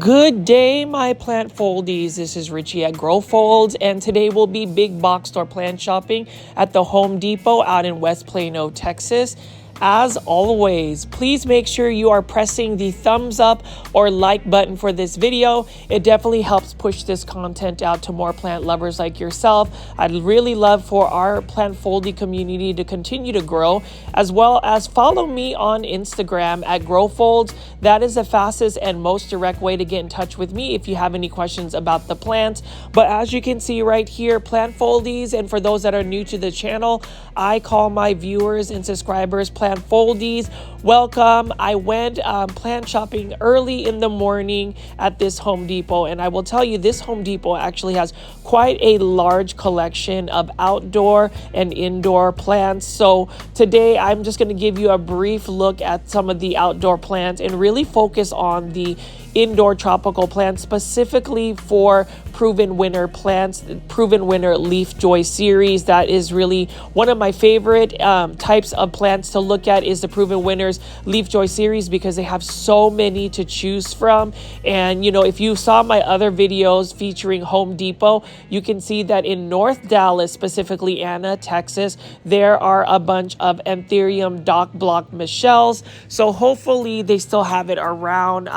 Good day, my plant foldies. This is Richie at Grow Folds, and today we'll be big box store plant shopping at the Home Depot out in West Plano, Texas. As always, please make sure you are pressing the thumbs up or like button for this video. It definitely helps push this content out to more plant lovers like yourself. I'd really love for our plant foldy community to continue to grow, as well as follow me on Instagram at Grow Folds. That is the fastest and most direct way to get in touch with me if you have any questions about the plants. But as you can see right here, plant foldies, and for those that are new to the channel, I call my viewers and subscribers plant foldies. Welcome. I went plant shopping early in the morning at this Home Depot, and I will tell you, this Home Depot actually has quite a large collection of outdoor and indoor plants. So today I'm just going to give you a brief look at some of the outdoor plants and really focus on the indoor tropical plants, specifically for Proven Winner plants, the Proven Winner Leafjoy series. That is really one of my favorite types of plants to look at, is the Proven Winners Leafjoy series, because they have so many to choose from. And you know, if you saw my other videos featuring Home Depot, you can see that in North Dallas, specifically Anna, Texas, there are a bunch of Anthurium dock block Michelles. So hopefully they still have it around.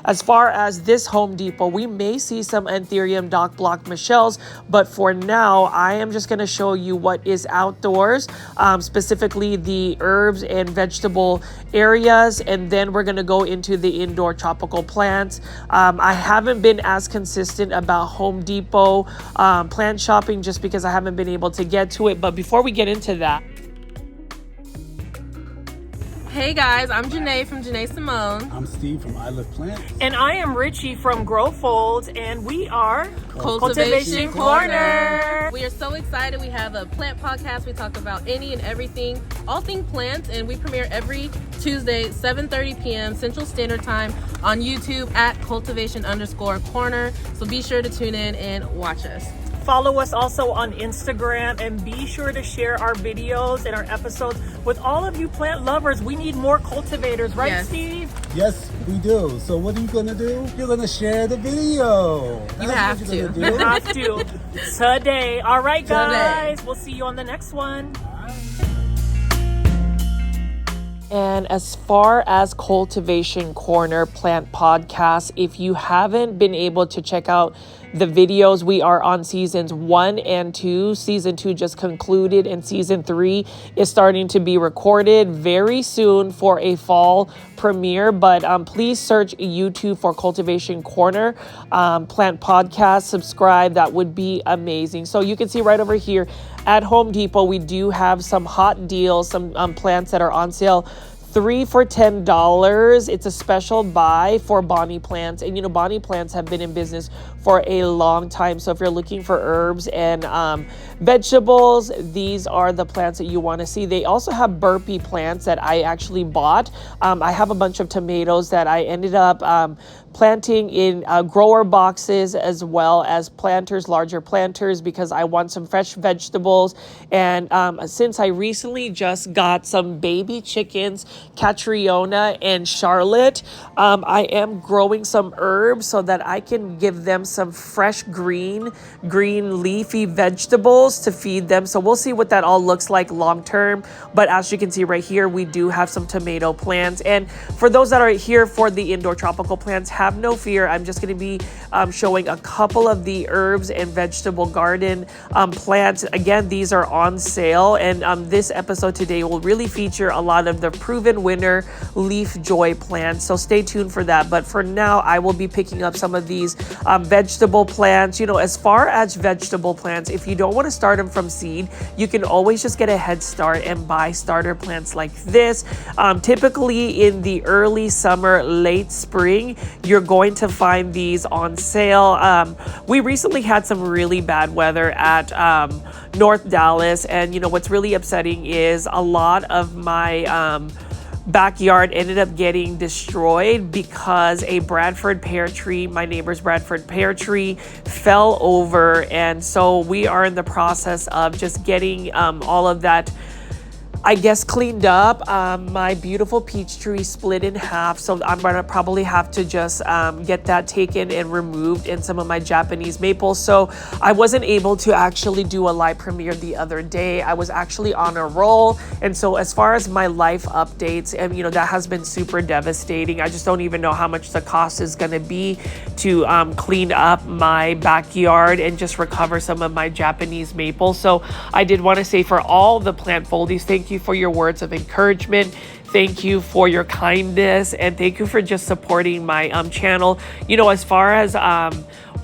As far as this Home Depot, we may see some Anthurium dock block Michelles, but for now, I am just going to show you what is outdoors, specifically the herbs and vegetable areas, and then we're going to go into the indoor tropical plants. I haven't been as consistent about Home Depot plant shopping just because I haven't been able to get to it, but before we get into that, hey guys, I'm Janae from Janae Simone. I'm Steve from I Love Plants. and I am Richie from Grow Folds, and we are Cultivation Corner. We are so excited. We have a plant podcast. We talk about any and everything, all things plants, and we premiere every Tuesday, 7:30 p.m. Central Standard Time on YouTube at cultivation_corner. So be sure to tune in and watch us. Follow us also on Instagram, and be sure to share our videos and our episodes with all of you plant lovers. We need more cultivators, right, Yes. Steve? Yes, we do. So what are you going to do? You're going to share the video. You That's have what to. you're gonna You do. have to. Today. All right, guys. Today. We'll see you on the next one. And as far as Cultivation Corner Plant Podcast, if you haven't been able to check out the videos, we are on seasons 1 and 2. Season 2 just concluded, and season 3 is starting to be recorded very soon for a fall premiere. But please search YouTube for Cultivation Corner Plant Podcast. Subscribe. That would be amazing. So you can see right over here at Home Depot, we do have some hot deals, some plants that are on sale. 3 for $10. It's a special buy for Bonnie plants. And you know, Bonnie plants have been in business for a long time. So if you're looking for herbs and vegetables, these are the plants that you want to see. They also have burpee plants that I actually bought. I have a bunch of tomatoes that I ended up planting in grower boxes, as well as planters, larger planters, because I want some fresh vegetables. And since I recently just got some baby chickens, Catriona and Charlotte, I am growing some herbs so that I can give them some fresh green leafy vegetables to feed them. So we'll see what that all looks like long term. But as you can see right here, we do have some tomato plants. And for those that are here for the indoor tropical plants, have no fear. I'm just going to be showing a couple of the herbs and vegetable garden plants. Again, these are on sale, and this episode today will really feature a lot of the Proven Winner Leafjoy plants. So stay tuned for that. But for now, I will be picking up some of these vegetable plants. You know, as far as vegetable plants, if you don't want to start them from seed, you can always just get a head start and buy starter plants like this. Typically in the early summer, late spring, you're going to find these on sale. We recently had some really bad weather at North Dallas, and you know what's really upsetting is a lot of my backyard ended up getting destroyed because a Bradford pear tree, my neighbor's Bradford pear tree, fell over. And so we are in the process of just getting all of that I guess, cleaned up. My beautiful peach tree split in half, so I'm gonna probably have to just get that taken and removed, in some of my Japanese maples. So I wasn't able to actually do a live premiere the other day. I was actually on a roll, and so as far as my life updates, and that has been super devastating. I just don't even know how much the cost is gonna be to clean up my backyard and just recover some of my Japanese maples. So I did want to say, for all the plant foldies, thank you for your words of encouragement. Thank you for your kindness, and thank you for just supporting my channel. As far as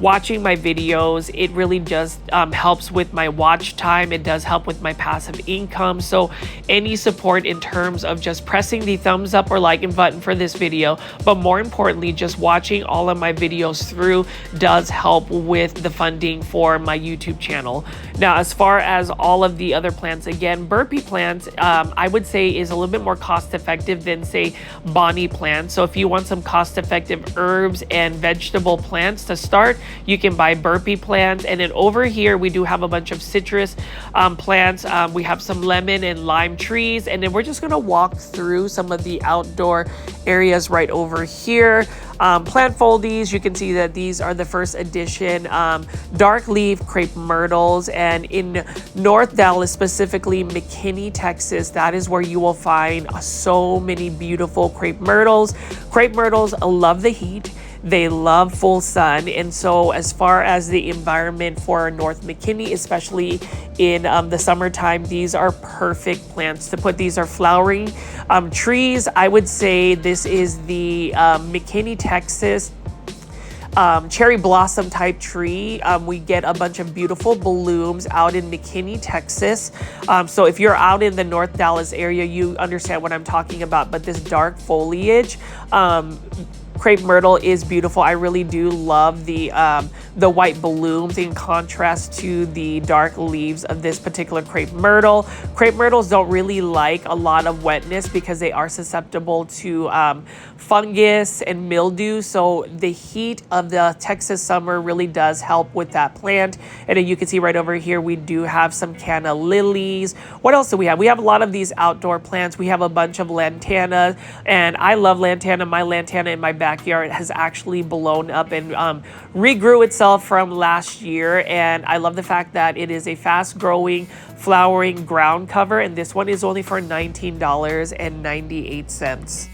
watching my videos, it really just helps with my watch time. It does help with my passive income. So any support in terms of just pressing the thumbs up or liking button for this video, but more importantly, just watching all of my videos through, does help with the funding for my YouTube channel. Now, as far as all of the other plants, again, burpee plants, I would say is a little bit more cost effective than, say, bonnie plants. So if you want some cost effective herbs and vegetable plants to start, you can buy burpee plants. And then over here, we do have a bunch of citrus plants. We have some lemon and lime trees. And then we're just gonna walk through some of the outdoor areas right over here. Plant foldies, you can see that these are the first edition dark leaf crepe myrtles. And in North Dallas, specifically McKinney, Texas, that is where you will find so many beautiful crepe myrtles. Crepe myrtles love the heat. They love full sun. And so as far as the environment for North McKinney, especially in the summertime, these are perfect plants to put. These are flowering trees. I would say this is the McKinney, Texas cherry blossom type tree. We get a bunch of beautiful blooms out in McKinney, Texas. So if you're out in the North Dallas area, you understand what I'm talking about. But this dark foliage, crepe myrtle is beautiful. I really do love the white blooms in contrast to the dark leaves of this particular crepe myrtle. Crepe myrtles don't really like a lot of wetness because they are susceptible to fungus and mildew. So the heat of the Texas summer really does help with that plant. And then you can see right over here, we do have some canna lilies. What else do we have? We have a lot of these outdoor plants. We have a bunch of lantana, and I love lantana. My lantana in my backyard has actually blown up and regrew itself from last year. And I love the fact that it is a fast growing, flowering ground cover. And this one is only for $19.98.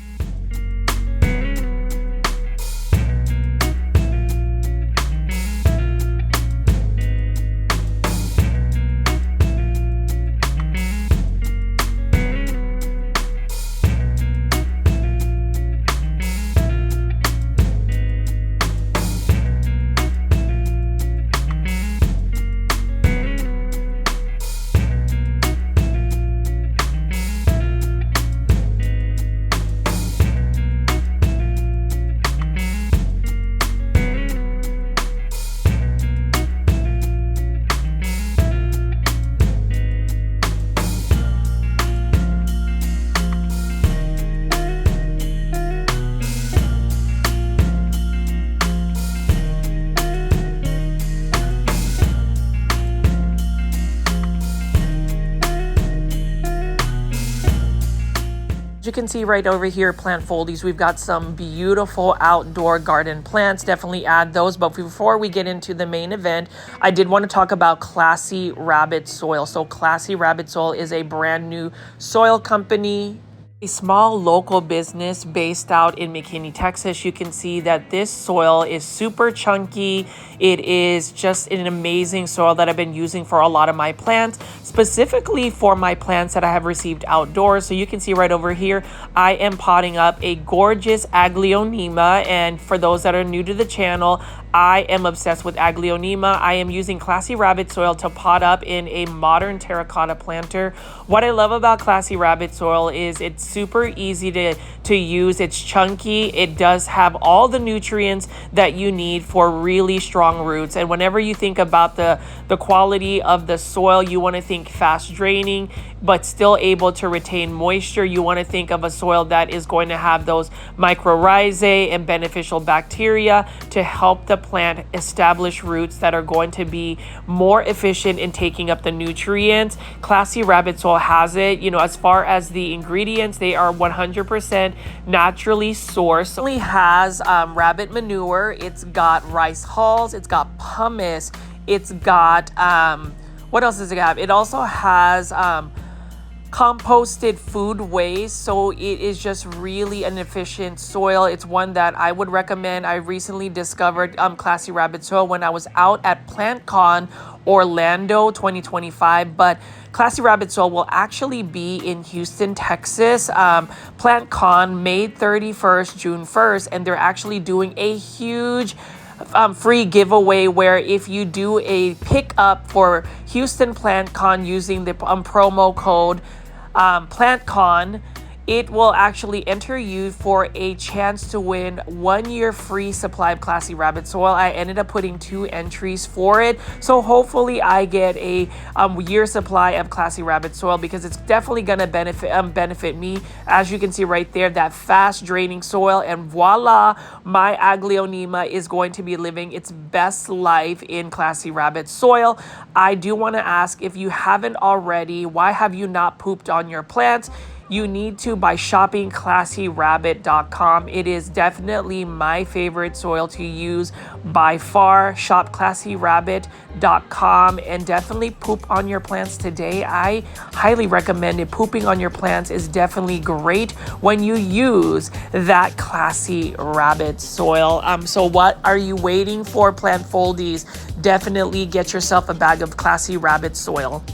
You can see right over here, plant foldies, we've got some beautiful outdoor garden plants. Definitely add those. But before we get into the main event, I did want to talk about Classy Rabbit Soil. So Classy Rabbit Soil is a brand new soil company, a small local business based out in McKinney, Texas. You can see that this soil is super chunky. It is just an amazing soil that I've been using for a lot of my plants, specifically for my plants that I have received outdoors. So you can see right over here, I am potting up a gorgeous Aglonema. And for those that are new to the channel, I am obsessed with Aglonema. I am using Classy Rabbit Soil to pot up in a modern terracotta planter. What I love about Classy Rabbit Soil is it's super easy to use. It's chunky. It does have all the nutrients that you need for really strong roots. And whenever you think about the quality of the soil, you want to think fast draining, but still able to retain moisture. You want to think of a soil that is going to have those mycorrhizae and beneficial bacteria to help the plant established roots that are going to be more efficient in taking up the nutrients. Classy Rabbit Soil has it. You know, as far as the ingredients, they are 100% naturally sourced. It only has rabbit manure. It's got rice hulls. It's got pumice. It's got what else does it have? It also has composted food waste, so it is just really an efficient soil. It's one that I would recommend. I recently discovered Classy Rabbit Soil when I was out at PlantCon Orlando 2025, but Classy Rabbit Soil will actually be in Houston, Texas. PlantCon May 31st, June 1st, and they're actually doing a huge free giveaway where if you do a pickup for Houston PlantCon using the promo code PlantCon, it will actually enter you for a chance to win 1 year free supply of Classy Rabbit Soil. I ended up putting 2 entries for it, so hopefully I get a year supply of Classy Rabbit Soil because it's definitely going to benefit me. As you can see right there, that fast draining soil, and voila, my Aglonema is going to be living its best life in Classy Rabbit Soil. I do want to ask, if you haven't already, why have you not pooped on your plants? You need to by shopping classyrabbit.com. It is definitely my favorite soil to use by far. Shop classyrabbit.com and definitely poop on your plants today. I highly recommend it. Pooping on your plants is definitely great when you use that Classy Rabbit soil. So what are you waiting for, plant foldies? Definitely get yourself a bag of Classy Rabbit soil.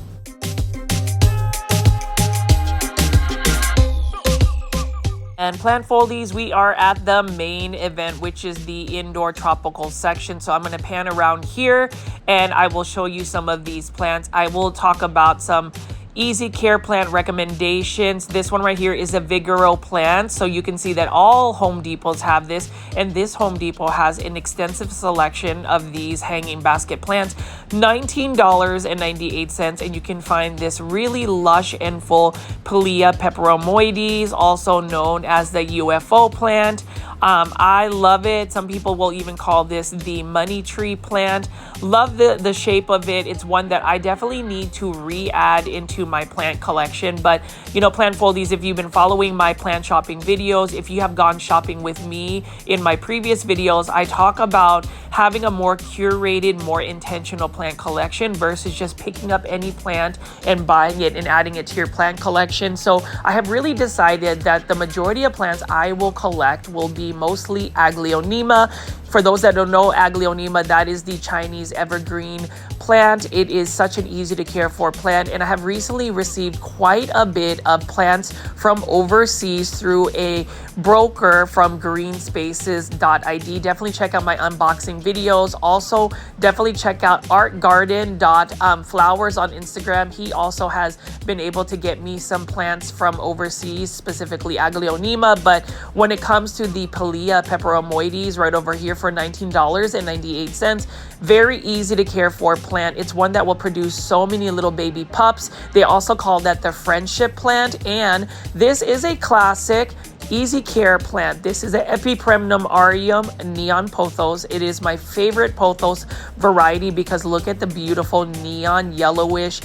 And plant foldies, we are at the main event, which is the indoor tropical section. So I'm going to pan around here and I will show you some of these plants. I will talk about some easy care plant recommendations. This one right here is a Vigoro plant. So you can see that all Home Depots have this, and this Home Depot has an extensive selection of these hanging basket plants. $19.98, and you can find this really lush and full Pilea peperomoides, also known as the UFO plant. I love it. Some people will even call this the money tree plant. Love the shape of it. It's one that I definitely need to re-add into my plant collection. But, you know, plant foldies, if you've been following my plant shopping videos, if you have gone shopping with me in my previous videos, I talk about having a more curated, more intentional plant collection versus just picking up any plant and buying it and adding it to your plant collection. So I have really decided that the majority of plants I will collect will be mostly Aglonema. For those that don't know, Aglonema, that is the Chinese evergreen plant. It is such an easy to care for plant, and I have recently received quite a bit of plants from overseas through a broker from greenspaces.id. Definitely check out my unboxing videos. Also, definitely check out artgarden.flowers on Instagram. He also has been able to get me some plants from overseas, specifically Aglonema. But when it comes to the Pilea peperomoides right over here for $19.98, very easy to care for plant. It's one that will produce so many little baby pups. They also call that the friendship plant, and this is a classic easy care plant. This is an Epipremnum aureum neon pothos. It is my favorite pothos variety because look at the beautiful neon yellowish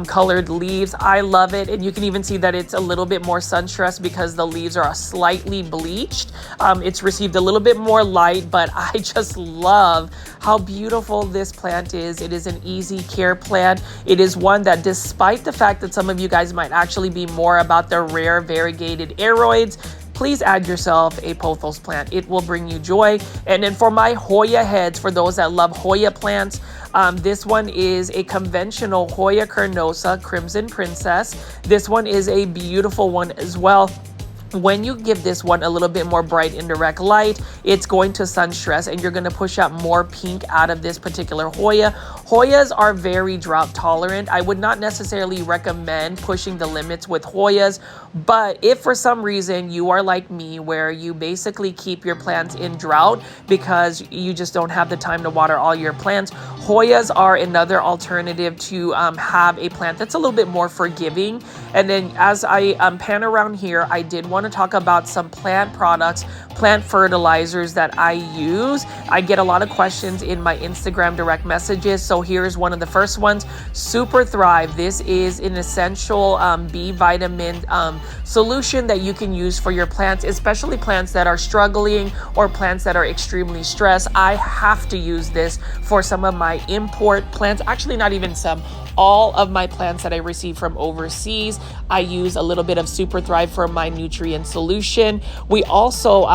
colored leaves. I love it, and you can even see that it's a little bit more sun stressed because the leaves are slightly bleached. It's received a little bit more light, but I just love how beautiful this plant is. It is an easy care plant. It is one that, despite the fact that some of you guys might actually be more about the rare variegated aroids, please add yourself a pothos plant. It will bring you joy. And then for my Hoya heads, for those that love Hoya plants, this one is a conventional Hoya carnosa Crimson Princess. This one is a beautiful one as well. When you give this one a little bit more bright indirect light, it's going to sun stress and you're going to push out more pink out of this particular Hoya. Hoyas are very drought tolerant. I would not necessarily recommend pushing the limits with Hoyas, but if for some reason you are like me where you basically keep your plants in drought because you just don't have the time to water all your plants, Hoyas are another alternative to have a plant that's a little bit more forgiving. And then as I pan around here, I did want to talk about some plant products, plant fertilizers that I use. I get a lot of questions in my Instagram direct messages. So here's one of the first ones, Super Thrive. This is an essential B vitamin solution that you can use for your plants, especially plants that are struggling or plants that are extremely stressed. I have to use this for some of my import plants, actually not even some, all of my plants that I receive from overseas. I use a little bit of Super Thrive for my nutrient solution. We also,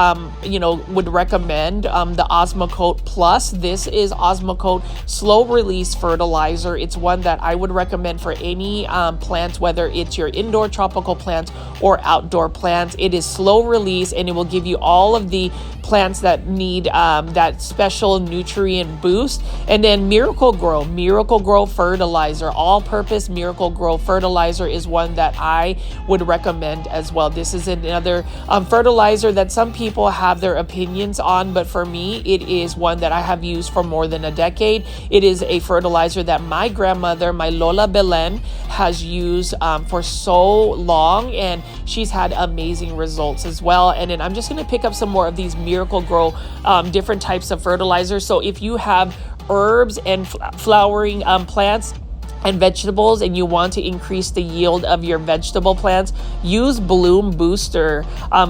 would recommend the Osmocote Plus. This is Osmocote slow release fertilizer. It's one that I would recommend for any plants, whether it's your indoor tropical plants or outdoor plants. It is slow release and it will give you all of the plants that need that special nutrient boost. And then Miracle Grow fertilizer, all-purpose Miracle Grow fertilizer is one that I would recommend as well. This is another fertilizer that some people have their opinions on, but for me, it is one that I have used for more than a decade. It is a fertilizer that my grandmother, my Lola Belen, has used for so long, and she's had amazing results as well. And then I'm just going to pick up some more of these Miracle Grow different types of fertilizers. So if you have herbs and flowering plants and vegetables and you want to increase the yield of your vegetable plants, use Bloom Booster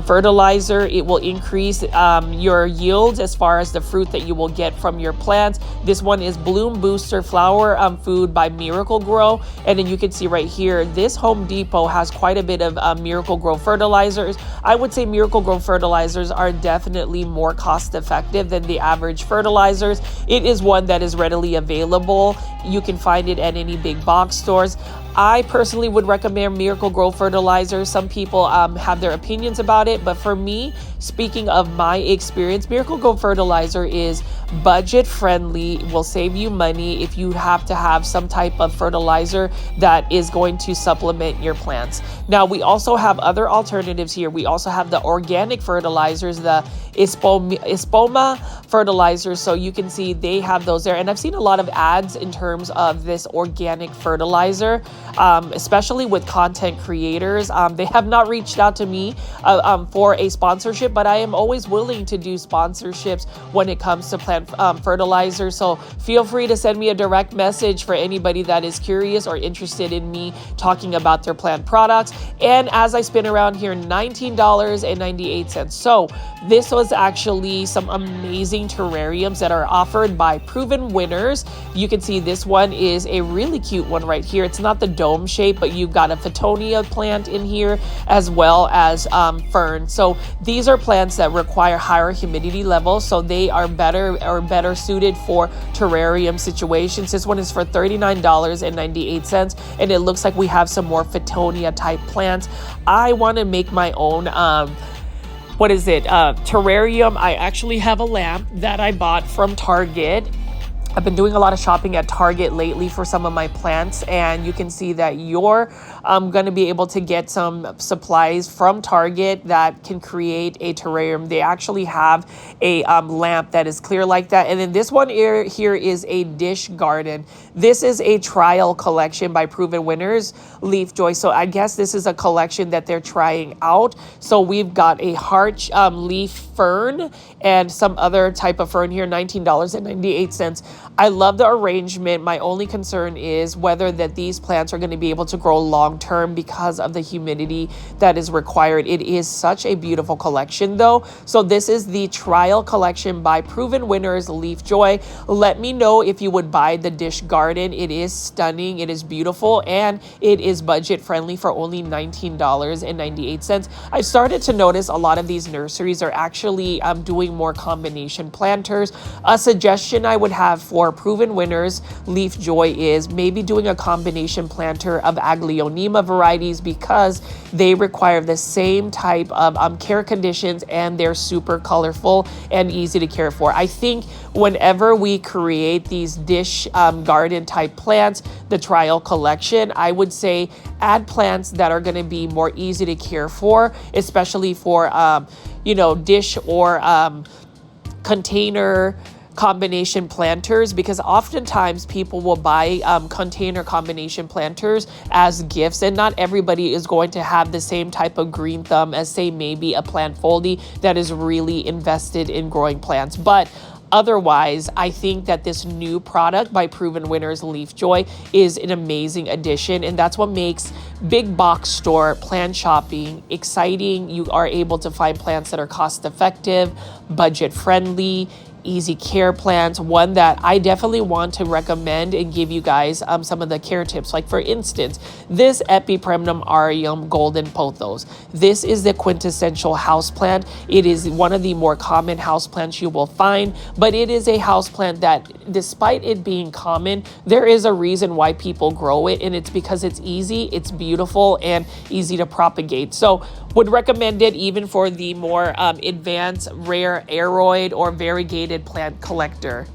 fertilizer. It will increase your yields as far as the fruit that you will get from your plants. This one is Bloom Booster Flower Food by Miracle Grow. And then you can see right here, this Home Depot has quite a bit of Miracle Grow fertilizers. I would say Miracle Grow fertilizers are definitely more cost effective than the average fertilizers. It is one that is readily available. You can find it at any big box stores. I personally would recommend Miracle Grow fertilizer. Some people have their opinions about it, but for me, speaking of my experience, Miracle Grow fertilizer is budget friendly, will save you money if you have to have some type of fertilizer that is going to supplement your plants. Now, we also have other alternatives here. We also have the organic fertilizers, the Espoma fertilizers. So you can see they have those there. And I've seen a lot of ads in terms of this organic fertilizer, especially with content creators. They have not reached out to me for a sponsorship, but I am always willing to do sponsorships when it comes to plant fertilizer. So feel free to send me a direct message for anybody that is curious or interested in me talking about their plant products. And as I spin around here, $19.98. So this was actually some amazing terrariums that are offered by Proven Winners. You can see this one is a really cute one right here. It's not the dome shape, but you've got a Photonia plant in here as well as fern. So these are plants that require higher humidity levels, so they are better suited for terrarium situations. This one is for $39.98, and it looks like we have some more Photonia type plants. I want to make my own terrarium. I actually have a lamp that I bought from Target. I've been doing a lot of shopping at Target lately for some of my plants, and you can see that you're going to be able to get some supplies from Target that can create a terrarium. They actually have a lamp that is clear like that. And then this one here is a dish garden. This is a trial collection by Proven Winners Leafjoy. So I guess this is a collection that they're trying out. So we've got a heart leaf fern and some other type of fern here, $19.98. I love the arrangement. My only concern is whether that these plants are going to be able to grow long term because of the humidity that is required. It is such a beautiful collection though. So this is the trial collection by Proven Winners Leafjoy. Let me know if you would buy the dish garden. It is stunning. It is beautiful, and it is budget friendly for only $19.98. I started to notice a lot of these nurseries are actually doing more combination planters. A suggestion I would have for Proven Winners Leafjoy is maybe doing a combination planter of Aglonema varieties, because they require the same type of care conditions, and they're super colorful and easy to care for. I think whenever we create these dish garden type plants, the trial collection, I would say add plants that are going to be more easy to care for, especially for dish or container combination planters, because oftentimes people will buy container combination planters as gifts, and not everybody is going to have the same type of green thumb as, say, maybe a plant foldy that is really invested in growing plants. But otherwise, I think that this new product by Proven Winners Leafjoy is an amazing addition, and that's what makes big box store plant shopping exciting. You are able to find plants that are cost effective, budget friendly, easy care plants. One that I definitely want to recommend and give you guys some of the care tips. Like, for instance, this Epipremnum aureum golden pothos. This is the quintessential houseplant. It is one of the more common houseplants you will find, but it is a houseplant that, despite it being common, there is a reason why people grow it, and it's because it's easy, it's beautiful, and easy to propagate. So would recommend it even for the more advanced rare aroid or variegated plant collector.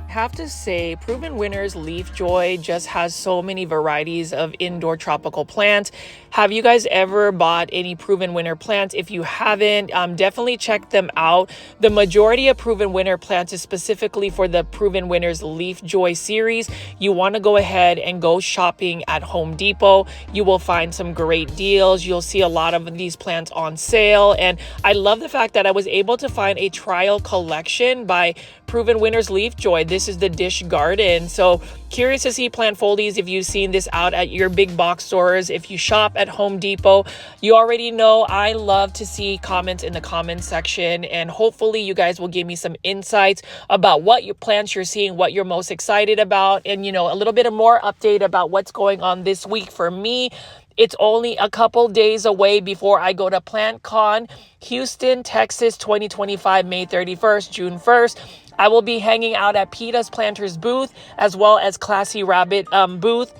Have to say, Proven Winners Leafjoy just has so many varieties of indoor tropical plants. Have you guys ever bought any Proven Winner plants? If you haven't, definitely check them out. The majority of Proven Winner plants is specifically for the Proven Winners Leafjoy series. You want to go ahead and go shopping at Home Depot. You will find some great deals. You'll see a lot of these plants on sale. And I love the fact that I was able to find a trial collection by Proven Winners Leafjoy. This is the Dish Garden. So curious to see plant foldies if you've seen this out at your big box stores. If you shop at Home Depot, you already know I love to see comments in the comments section, and hopefully you guys will give me some insights about what your plants you're seeing, what you're most excited about, and a little bit of more update about what's going on this week for me. It's only a couple days away before I go to PlantCon, Houston, Texas, 2025, May 31st, June 1st. I will be hanging out at PETA's Planters booth as well as Classy Rabbit booth.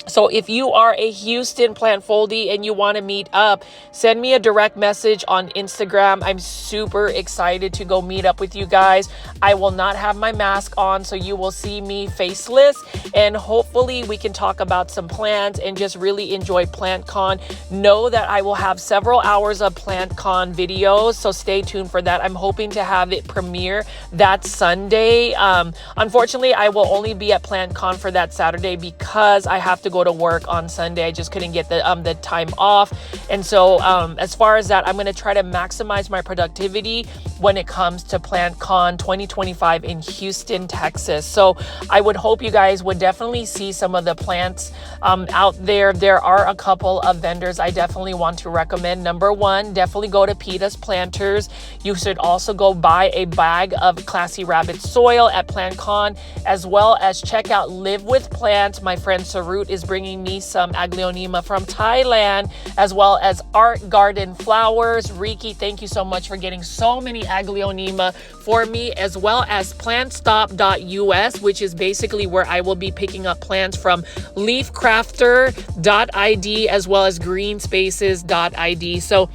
So if you are a Houston plant foldy and you want to meet up, send me a direct message on Instagram. I'm super excited to go meet up with you guys. I will not have my mask on, so you will see me faceless, and hopefully we can talk about some plants and just really enjoy PlantCon. Know that I will have several hours of PlantCon videos, so stay tuned for that. I'm hoping to have it premiere that Sunday. Unfortunately, I will only be at PlantCon for that Saturday because I have to go to work on Sunday. I just couldn't get the time off. And so as far as that, I'm going to try to maximize my productivity when it comes to PlantCon 2025 in Houston, Texas. So I would hope you guys would definitely see some of the plants out there. There are a couple of vendors I definitely want to recommend. Number one, definitely go to PETA's Planters. You should also go buy a bag of Classy Rabbit soil at PlantCon, as well as check out Live with Plants. My friend Sarut is bringing me some Aglonema from Thailand, as well as Art Garden Flowers. Riki, thank you so much for getting so many Aglonema for me, as well as plantstop.us, which is basically where I will be picking up plants from leafcrafter.id as well as greenspaces.id. So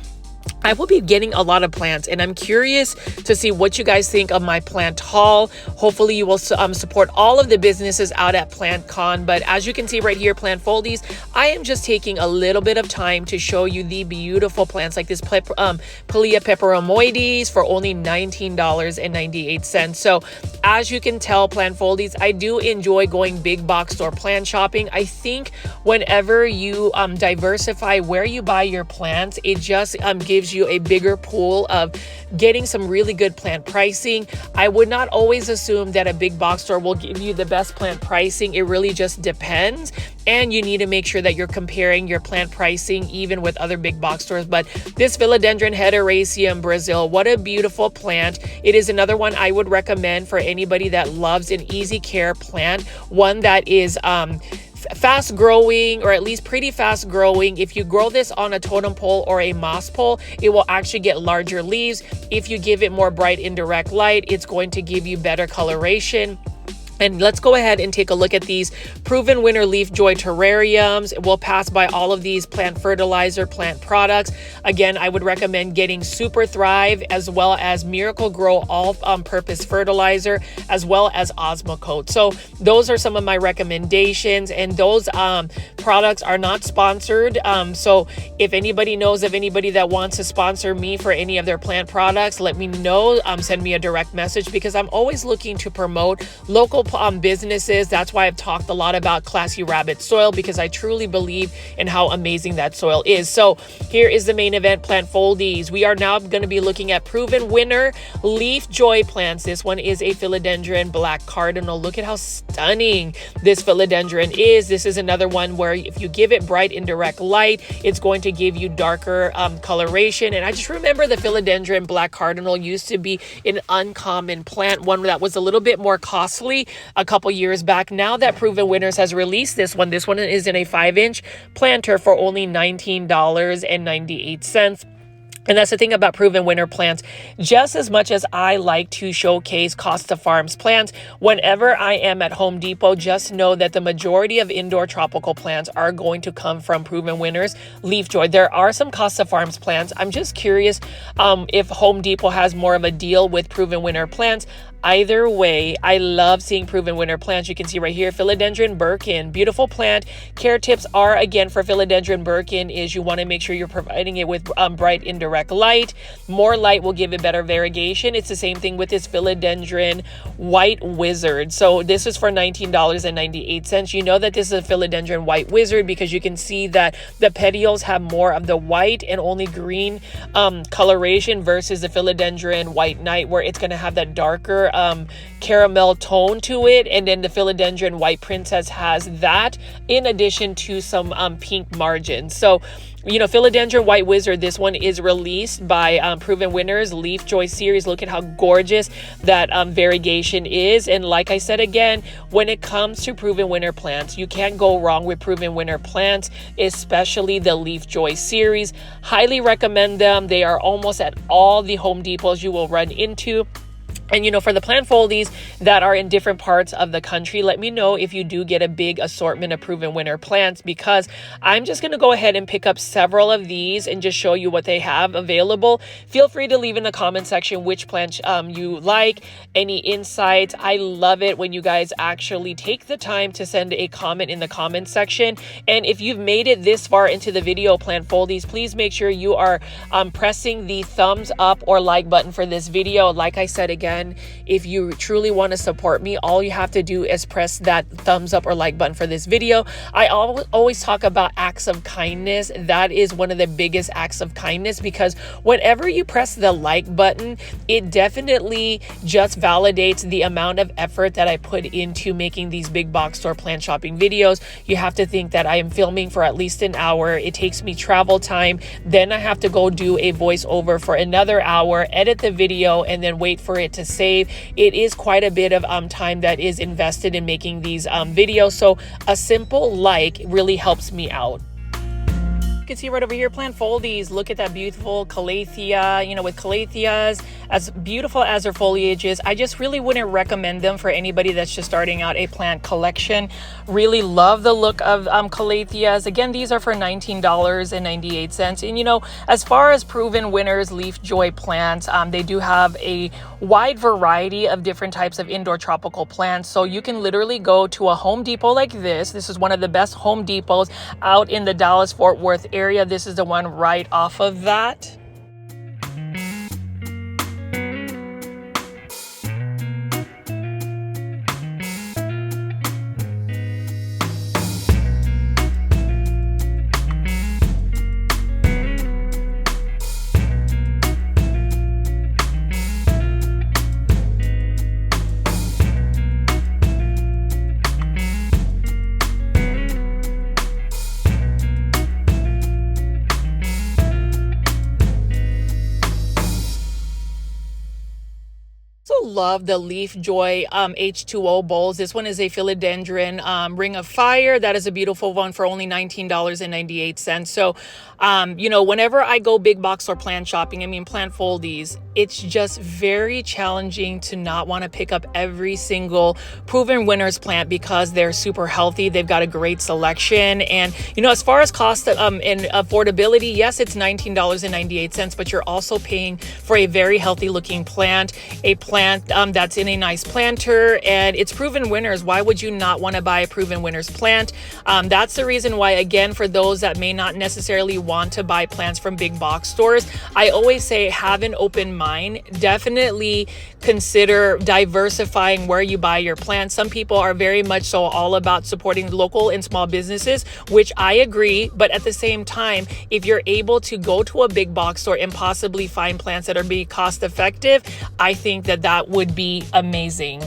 I will be getting a lot of plants, and I'm curious to see what you guys think of my plant haul. Hopefully you will support all of the businesses out at PlantCon. But as you can see right here, plant foldies, I am just taking a little bit of time to show you the beautiful plants like this Pilea peperomoides for only $19.98. So as you can tell, plant foldies, I do enjoy going big box store plant shopping. I think whenever you diversify where you buy your plants, it just gives you a bigger pool of getting some really good plant pricing. I would not always assume that a big box store will give you the best plant pricing. It really just depends. And you need to make sure that you're comparing your plant pricing even with other big box stores. But this Philodendron Hederaceum Brazil, what a beautiful plant. It is another one I would recommend for anybody that loves an easy care plant, one that is fast growing, or at least pretty fast growing. If you grow this on a totem pole or a moss pole, it will actually get larger leaves. If you give it more bright indirect light, it's going to give you better coloration. And let's go ahead and take a look at these Proven Winner Leafjoy terrariums. We'll pass by all of these plant fertilizer, plant products. Again, I would recommend getting Super Thrive as well as Miracle Grow all-purpose fertilizer, as well as Osmocote. So those are some of my recommendations, and those products are not sponsored. So if anybody knows of anybody that wants to sponsor me for any of their plant products, let me know. Send me a direct message, because I'm always looking to promote local businesses. That's why I've talked a lot about Classy Rabbit soil, because I truly believe in how amazing that soil is. So here is the main event, plant foldies. We are now going to be looking at Proven Winner Leafjoy plants. This one is a Philodendron Black Cardinal. Look at how stunning this Philodendron is. This is another one where if you give it bright indirect light, it's going to give you darker coloration. And I just remember the Philodendron Black Cardinal used to be an uncommon plant, one that was a little bit more costly a couple years back. Now that Proven Winners has released this one is in a 5-inch planter for only $19.98. And that's the thing about Proven Winner plants. Just as much as I like to showcase Costa Farms plants, whenever I am at Home Depot, just know that the majority of indoor tropical plants are going to come from Proven Winners Leafjoy. There are some Costa Farms plants. I'm just curious if Home Depot has more of a deal with Proven Winner plants. Either way, I love seeing Proven Winner plants. You can see right here, Philodendron Birkin, beautiful plant. Care tips are, again, for Philodendron Birkin is you want to make sure you're providing it with bright indirect light. More light will give it better variegation. It's the same thing with this Philodendron White Wizard. So this is for $19.98. You know that this is a Philodendron White Wizard because you can see that the petioles have more of the white and only green coloration versus the Philodendron White Knight, where it's going to have that darker caramel tone to it. And then the Philodendron White Princess has that in addition to some pink margins. So, you know, Philodendron White Wizard, this one is released by Proven Winners Leafjoy series. Look at how gorgeous that variegation is. And like I said again, when it comes to Proven Winner plants, you can't go wrong with Proven Winner plants, especially the Leafjoy series. Highly recommend them. They are almost at all the Home Depots you will run into. And, you know, for the plant foldies that are in different parts of the country, let me know if you do get a big assortment of Proven Winner plants, because I'm just going to go ahead and pick up several of these and just show you what they have available. Feel free to leave in the comment section which plants you like, any insights. I love it when you guys actually take the time to send a comment in the comment section. And if you've made it this far into the video, plant foldies, please make sure you are pressing the thumbs up or like button for this video. Like I said again, if you truly want to support me, all you have to do is press that thumbs up or like button for this video. I always talk about acts of kindness. That is one of the biggest acts of kindness, because whenever you press the like button, it definitely just validates the amount of effort that I put into making these big box store plant shopping videos. You have to think that I am filming for at least an hour. It takes me travel time. Then I have to go do a voiceover for another hour, edit the video, and then wait for it to save. It is quite a bit of time that is invested in making these videos. So a simple like really helps me out. You can see right over here, plant foldies. Look at that beautiful calathea. You know, with calatheas, as beautiful as their foliage is, I just really wouldn't recommend them for anybody that's just starting out a plant collection. Really love the look of calatheas. Again, these are for $19.98. And you know, as far as Proven Winners Leafjoy plants, they do have a wide variety of different types of indoor tropical plants. So you can literally go to a Home Depot like this. This is one of the best Home Depots out in the Dallas-Fort Worth area. This is the one right off of that. So love the Leafjoy H2O bowls. This one is a Philodendron Ring of Fire. That is a beautiful one for only $19.98. So, you know, whenever I go big box or plant shopping, I mean, plant foldies, it's just very challenging to not want to pick up every single Proven Winners plant because they're super healthy. They've got a great selection. And, you know, as far as cost and affordability, yes, it's $19.98, but you're also paying for a very healthy looking plant, a plant that's in a nice planter, and it's Proven Winners. Why would you not want to buy a Proven Winners plant? That's the reason why, again, for those that may not necessarily want to buy plants from big box stores, I always say have an open mind. Definitely consider diversifying where you buy your plants. Some people are very much so all about supporting local and small businesses, which I agree. But at the same time, if you're able to go to a big box store and possibly find plants that are being cost effective, I think that that would be amazing.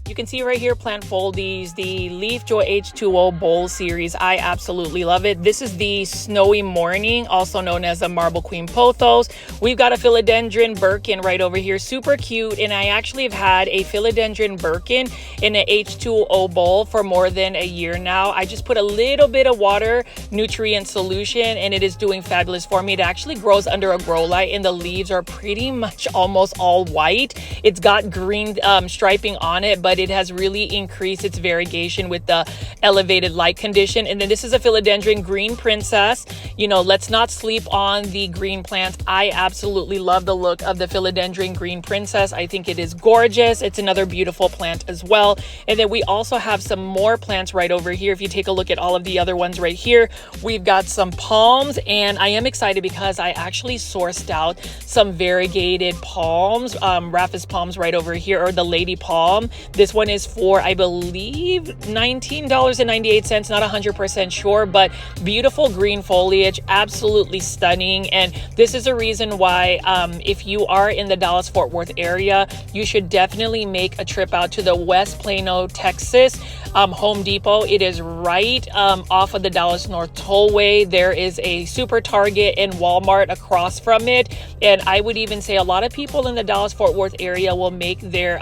You can see right here, plant foldies, the Leafjoy H2O bowl series. I absolutely love it. This is the Snowy Morning, also known as the Marble Queen Pothos. We've got a Philodendron Birkin right over here, super cute. And I actually have had a Philodendron Birkin in an H2O bowl for more than a year now. I just put a little bit of water nutrient solution and it is doing fabulous for me. It actually grows under a grow light and the leaves are pretty much almost all white. It's got green striping on it, but it has really increased its variegation with the elevated light condition. And then this is a Philodendron Green Princess. You know, let's not sleep on the green plants. I absolutely love the look of the Philodendron Green Princess. I think it is gorgeous. It's another beautiful plant as well. And then we also have some more plants right over here. If you take a look at all of the other ones right here, we've got some palms, and I am excited because I actually sourced out some variegated palms, Rhaphis palms right over here, or the lady palm. This one is for, I believe, $19.98, not 100% sure, but beautiful green foliage, absolutely stunning. And this is a reason why if you are in the Dallas-Fort Worth area, you should definitely make a trip out to the West Plano, Texas Home Depot. It is right off of the Dallas North Tollway. There is a Super Target and Walmart across from it. And I would even say a lot of people in the Dallas-Fort Worth area will make their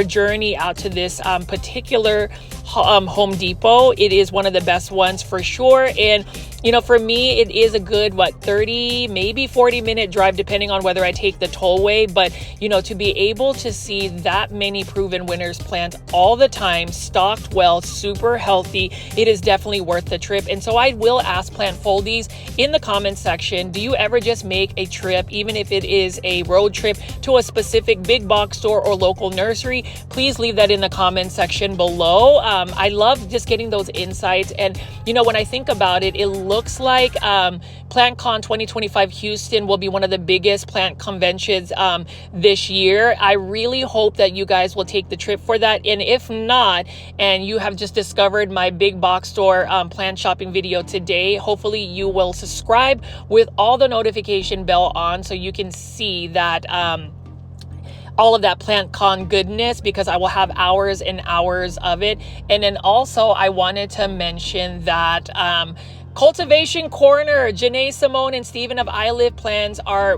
journey out to this particular Home Depot. It is one of the best ones for sure. And you know, for me, it is a good 30, maybe 40-minute drive, depending on whether I take the tollway. But you know, to be able to see that many Proven Winners plants all the time, stocked well, super healthy, it is definitely worth the trip. And so I will ask plant foldies in the comment section, do you ever just make a trip, even if it is a road trip, to a specific big box store or local nursery? Please leave that in the comment section below. I love just getting those insights. And you know, when I think about it, it looks like PlantCon 2025 Houston will be one of the biggest plant conventions this year. I really hope that you guys will take the trip for that. And if not, and you have just discovered my big box store plant shopping video today, hopefully you will subscribe with all the notification bell on so you can see that all of that PlantCon goodness, because I will have hours and hours of it. And then also I wanted to mention that Cultivation Corner, Janae, Simone, and Steven of I Live Plants are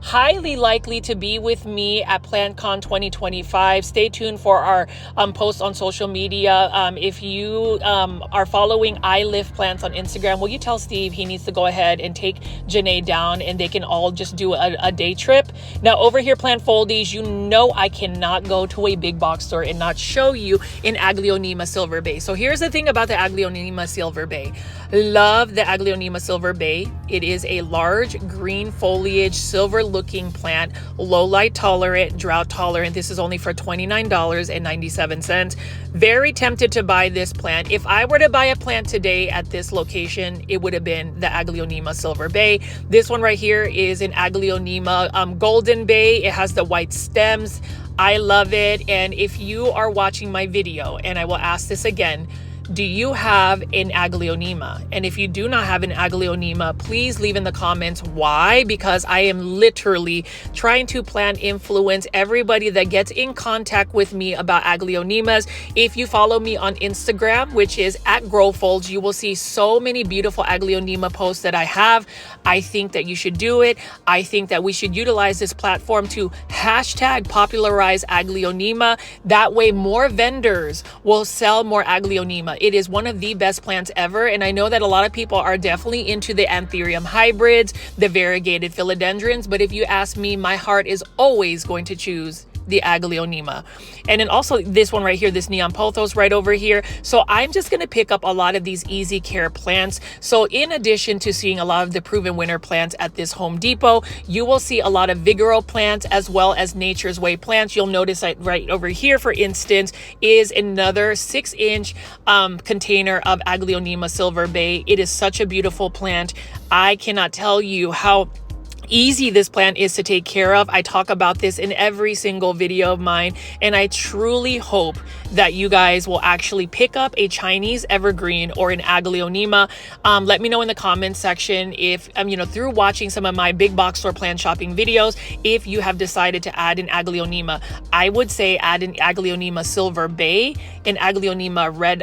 highly likely to be with me at PlantCon 2025. Stay tuned for our posts on social media. If you are following I Live Plants on Instagram, will you tell Steve he needs to go ahead and take Janae down and they can all just do a day trip? Now over here, Plant Foldies, you know I cannot go to a big box store and not show you an Aglonema Silver Bay. So here's the thing about the Aglonema Silver Bay. Love the Aglonema Silver Bay. It is a large green foliage, silver looking plant, low light tolerant, drought tolerant. This is only for $29.97. Very tempted to buy this plant. If I were to buy a plant today at this location, it would have been the Aglonema Silver Bay. This one right here is an Aglonema Golden Bay. It has the white stems. I love it. And if you are watching my video, and I will ask this again, do you have an Aglonema? And if you do not have an Aglonema, please leave in the comments why, because I am literally trying to influence everybody that gets in contact with me about Aglonemas. If you follow me on Instagram, which is @growfolds, you will see so many beautiful Aglonema posts that I have. I think that you should do it. I think that we should utilize this platform to #popularize Aglonema. That way more vendors will sell more Aglonema. It is one of the best plants ever, and I know that a lot of people are definitely into the Anthurium hybrids, the variegated philodendrons, but if you ask me, my heart is always going to choose the Aglonema. And then also this one right here, this neon pothos right over here. So I'm just going to pick up a lot of these easy care plants. So in addition to seeing a lot of the Proven Winner plants at this Home Depot, you will see a lot of Vigoro plants as well as Nature's Way plants. You'll notice that right over here, for instance, is another 6-inch container of Aglonema Silver Bay. It is such a beautiful plant. I cannot tell you how easy this plant is to take care of. I talk about this in every single video of mine, and I truly hope that you guys will actually pick up a Chinese evergreen or an Aglonema. Let me know in the comments section if, through watching some of my big box store plant shopping videos, if you have decided to add an Aglonema. I would say add an Aglonema Silver Bay, an Aglonema Red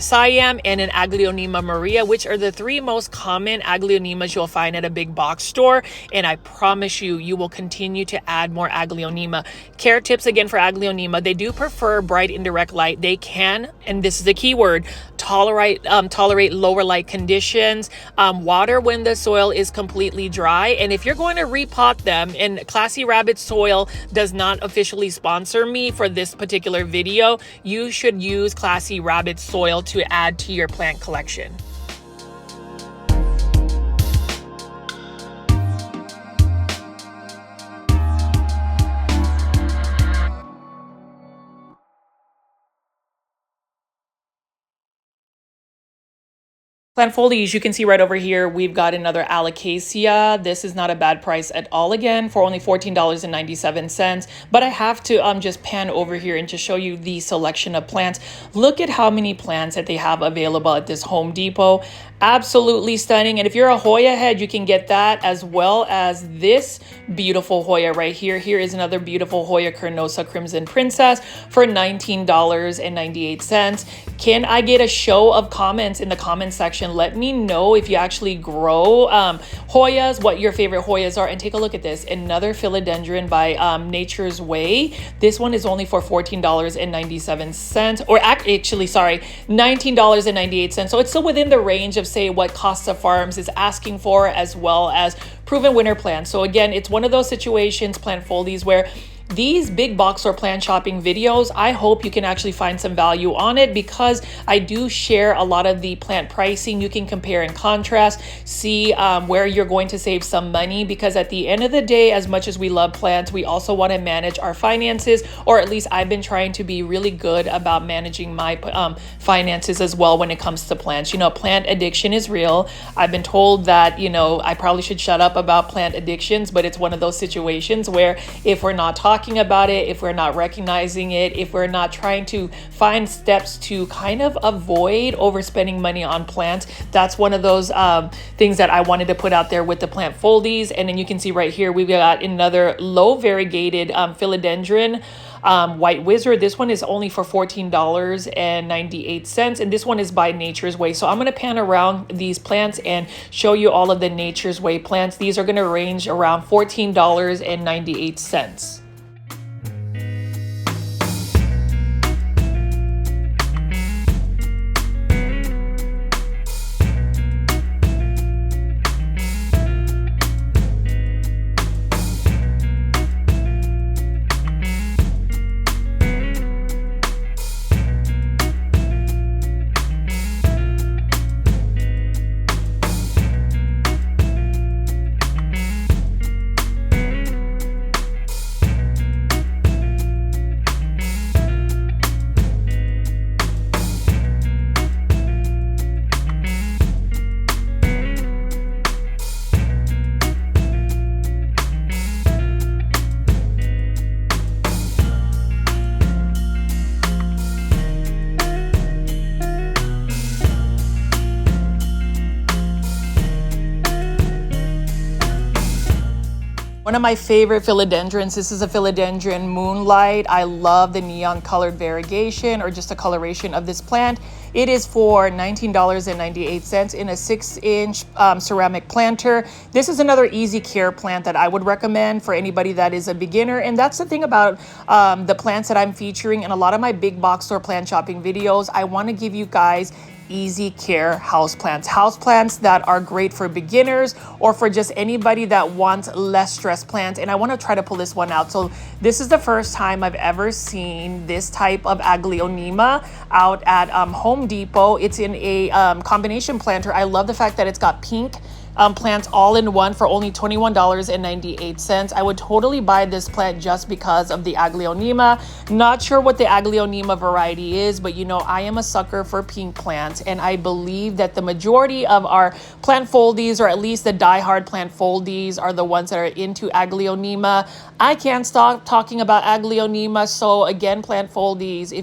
Siam, and an Aglonema Maria, which are the 3 most common Aglonemas you'll find at a big box store. And I promise you, you will continue to add more Aglonema. Care tips again for Aglonema: they do prefer bright indirect light. They can, and this is the key word, tolerate lower light conditions, water when the soil is completely dry. And if you're going to repot them, and Classy Rabbit Soil does not officially sponsor me for this particular video, you should use Classy Rabbit Soil to add to your plant collection. Plant foliage, you can see right over here, we've got another Alocasia. This is not a bad price at all, again, for only $14.97. But I have to just pan over here and just show you the selection of plants. Look at how many plants that they have available at this Home Depot. Absolutely stunning. And if you're a Hoya head, you can get that, as well as this beautiful Hoya right here. Here is another beautiful Hoya Carnosa Crimson Princess for $19.98. Can I get a show of comments in the comment section? Let me know if you actually grow Hoyas, what your favorite Hoyas are. And take a look at this, another Philodendron by Nature's Way. This one is only for $14.97, or actually, sorry, $19.98. So it's still within the range of, say, what Costa Farms is asking for, as well as Proven Winner plants. So again, it's one of those situations, plant folies, where these big box or plant shopping videos, I hope you can actually find some value on it, because I do share a lot of the plant pricing. You can compare and contrast, see where you're going to save some money, because at the end of the day, as much as we love plants, we also want to manage our finances, or at least I've been trying to be really good about managing my finances as well when it comes to plants. Plant addiction is real. I've been told that, I probably should shut up about plant addictions, but it's one of those situations where if we're not talking about it, if we're not recognizing it, if we're not trying to find steps to kind of avoid overspending money on plants, that's one of those things that I wanted to put out there with the plant foldies. And then you can see right here, we've got another low variegated Philodendron White Wizard. This one is only for $14.98, and this one is by Nature's Way. So I'm going to pan around these plants and show you all of the Nature's Way plants. These are going to range around $14.98. One of my favorite philodendrons, this is a philodendron moonlight. I love the neon colored variegation or just a coloration of this plant. It is for $19.98 in a 6-inch ceramic planter. This is another easy care plant that I would recommend for anybody that is a beginner. And that's the thing about the plants that I'm featuring in a lot of my big box store plant shopping videos. I want to give you guys easy care houseplants that are great for beginners or for just anybody that wants less stress plants. And I want to try to pull this one out. So this is the first time I've ever seen this type of Aglonema out at Home Depot. It's in a combination planter. I love the fact that it's got pink plants all in one for only $21.98. I would totally buy this plant just because of the Aglonema. Not sure what the Aglonema variety is, but you know, I am a sucker for pink plants, and I believe that the majority of our plant foldies, or at least the diehard plant foldies, are the ones that are into Aglonema. I can't stop talking about Aglonema. So again, plant foldies,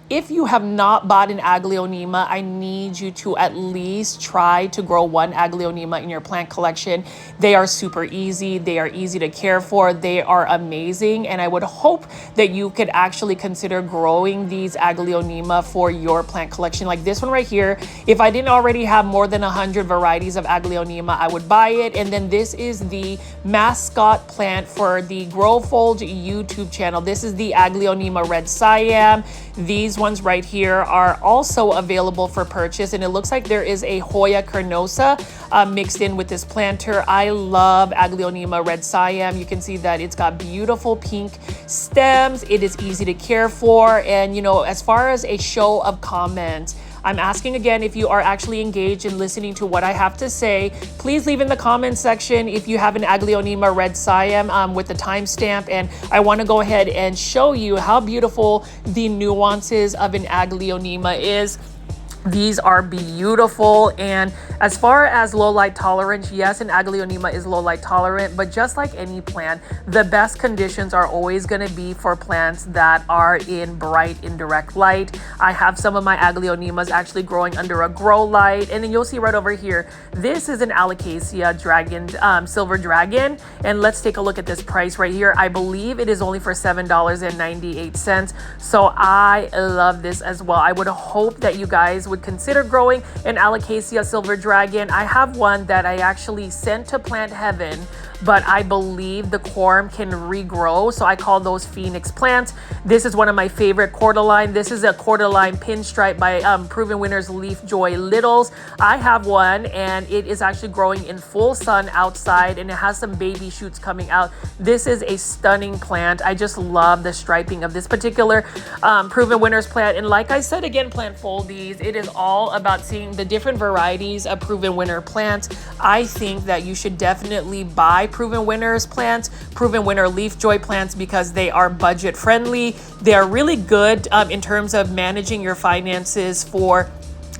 if you have not bought an Aglonema, I need you to at least try to grow one Aglonema in your plant collection. They are super easy. They are easy to care for. They are amazing. And I would hope that you could actually consider growing these Aglonema for your plant collection. Like this one right here, if I didn't already have more than 100 varieties of Aglonema, I would buy it. And then this is the mascot plant for the GrowFolge YouTube channel. This is the Aglonema Red Siam. These ones right here are also available for purchase, and it looks like there is a Hoya carnosa mixed in with this planter. I love Aglonema Red Siam. You can see that it's got beautiful pink stems. It is easy to care for, and you know, as far as a show of comments, I'm asking again, if you are actually engaged in listening to what I have to say, please leave in the comment section if you have an Aglonema Red Siam with the timestamp. And I want to go ahead and show you how beautiful the nuances of an Aglonema is. These are beautiful. And as far as low light tolerance, yes, an Aglonema is low light tolerant, but just like any plant, the best conditions are always going to be for plants that are in bright indirect light. I have some of my Aglonemas actually growing under a grow light, and then you'll see right over here, this is an Alocasia dragon, silver dragon. And let's take a look at this price right here. I believe it is only for $7.98. So I love this as well. I would hope that you guys would consider growing an Alocasia silver dragon. I have one that I actually sent to Plant Heaven, but I believe the corm can regrow, so I call those phoenix plants. This is one of my favorite cordyline. This is a cordyline pinstripe by Proven Winners Leafjoy Littles. I have one, and it is actually growing in full sun outside, and it has some baby shoots coming out. This is a stunning plant. I just love the striping of this particular Proven Winners plant. And like I said again, plant foldies, it is all about seeing the different varieties of Proven Winner plants. I think that you should definitely buy Proven Winners plants, Proven Winner Leafjoy plants, because they are budget friendly. They are really good in terms of managing your finances for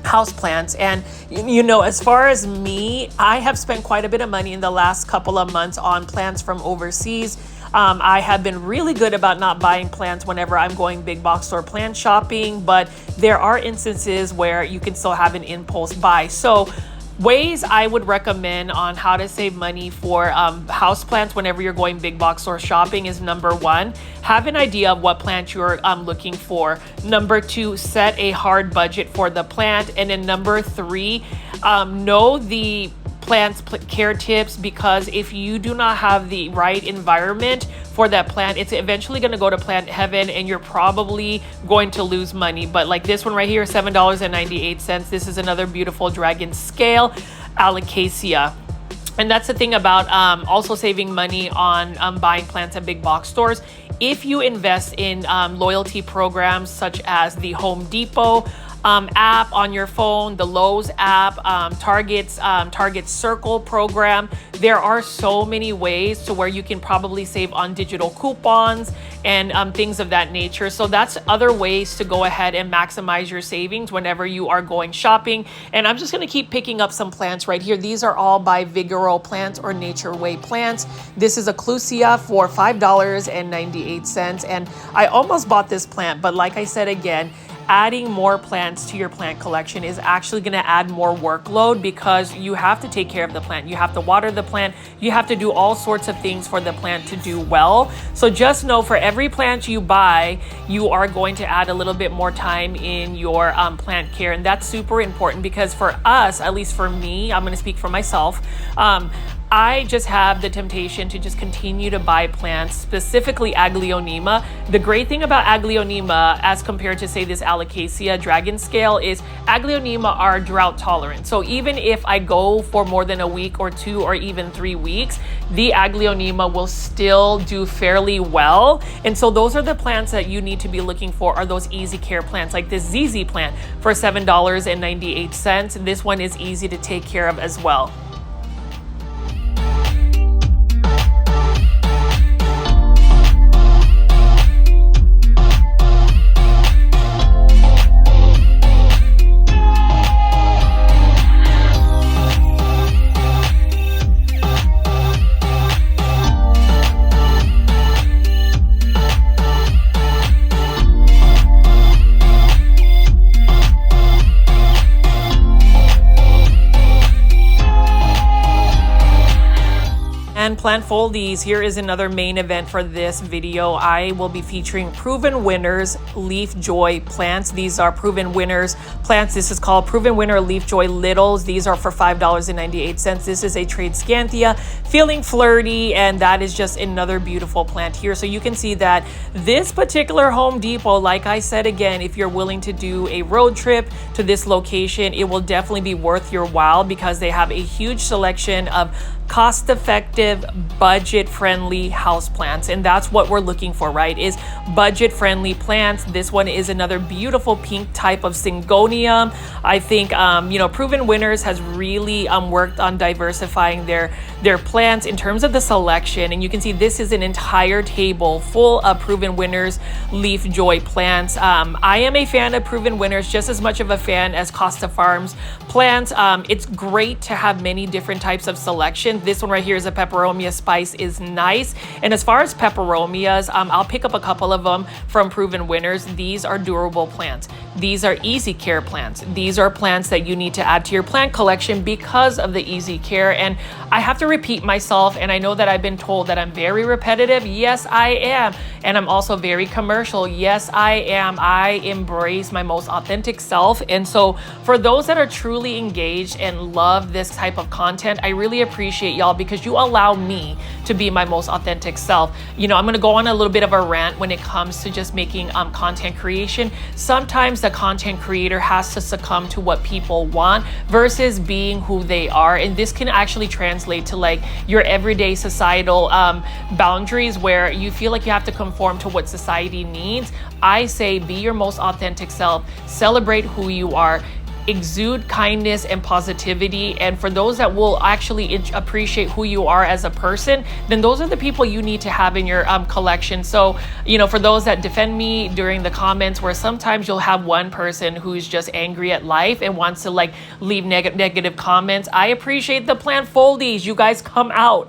houseplants. And you know, as far as me, I have spent quite a bit of money in the last couple of months on plants from overseas. I have been really good about not buying plants whenever I'm going big box store plant shopping, but there are instances where you can still have an impulse buy. So ways I would recommend on how to save money for houseplants whenever you're going big box store shopping is: number one, have an idea of what plant you're looking for. Number two, set a hard budget for the plant. And then number three, know the plant's care tips, because if you do not have the right environment for that plant, it's eventually going to go to Plant Heaven and you're probably going to lose money. But like this one right here, $7.98. This is another beautiful dragon scale Alocasia. And that's the thing about also saving money on buying plants at big box stores. If you invest in loyalty programs such as the Home Depot app on your phone, the Lowe's app, Target's Circle program, there are so many ways to where you can probably save on digital coupons and things of that nature. So that's other ways to go ahead and maximize your savings whenever you are going shopping. And I'm just going to keep picking up some plants right here. These are all by Vigoro Plants or Nature Way Plants. This is a Clusia for $5.98. And I almost bought this plant, but like I said again, adding more plants to your plant collection is actually going to add more workload because you have to take care of the plant. You have to water the plant. You have to do all sorts of things for the plant to do well. So just know for every plant you buy, you are going to add a little bit more time in your plant care. And that's super important because for us, at least for me, I'm going to speak for myself, I just have the temptation to just continue to buy plants, specifically Aglonema. The great thing about Aglonema, as compared to say this Alocasia dragon scale, is Aglonema are drought tolerant. So even if I go for more than a week or 2 or even 3 weeks, the Aglonema will still do fairly well. And so those are the plants that you need to be looking for, are those easy care plants like this ZZ plant for $7.98. This one is easy to take care of as well. And plant foldies, here is another main event for this video. I will be featuring Proven Winners Leafjoy plants. These are Proven Winners plants. This is called Proven Winner Leafjoy Littles. These are for $5.98. This is a trade Scanthia, feeling flirty, and that is just another beautiful plant here. So you can see that this particular Home Depot, like I said again, if you're willing to do a road trip to this location, it will definitely be worth your while because they have a huge selection of cost-effective, budget-friendly houseplants, and that's what we're looking for, right? Is budget-friendly plants. This one is another beautiful pink type of Syngonium. I think Proven Winners has really worked on diversifying their plants in terms of the selection, and you can see this is an entire table full of Proven Winners Leafjoy plants. I am a fan of Proven Winners, just as much of a fan as Costa Farms plants. It's great to have many different types of selection. This one right here is a peperomia spice, is nice. And as far as peperomias, I'll pick up a couple of them from Proven Winners. These are durable plants. These are easy care plants. These are plants that you need to add to your plant collection because of the easy care. And I have to repeat myself, and I know that I've been told that I'm very repetitive. Yes, I am. And I'm also very commercial. Yes, I am. I embrace my most authentic self. And so for those that are truly engaged and love this type of content, I really appreciate y'all because you allow me to be my most authentic self. I'm going to go on a little bit of a rant when it comes to just making content creation. Sometimes the content creator has to succumb to what people want versus being who they are. And this can actually translate to like your everyday societal boundaries where you feel like you have to conform to what society needs. I say be your most authentic self, celebrate who you are, exude kindness and positivity. And for those that will actually appreciate who you are as a person, then those are the people you need to have in your collection. So, for those that defend me during the comments, where sometimes you'll have one person who's just angry at life and wants to like leave negative comments, I appreciate the plant foldies. You guys come out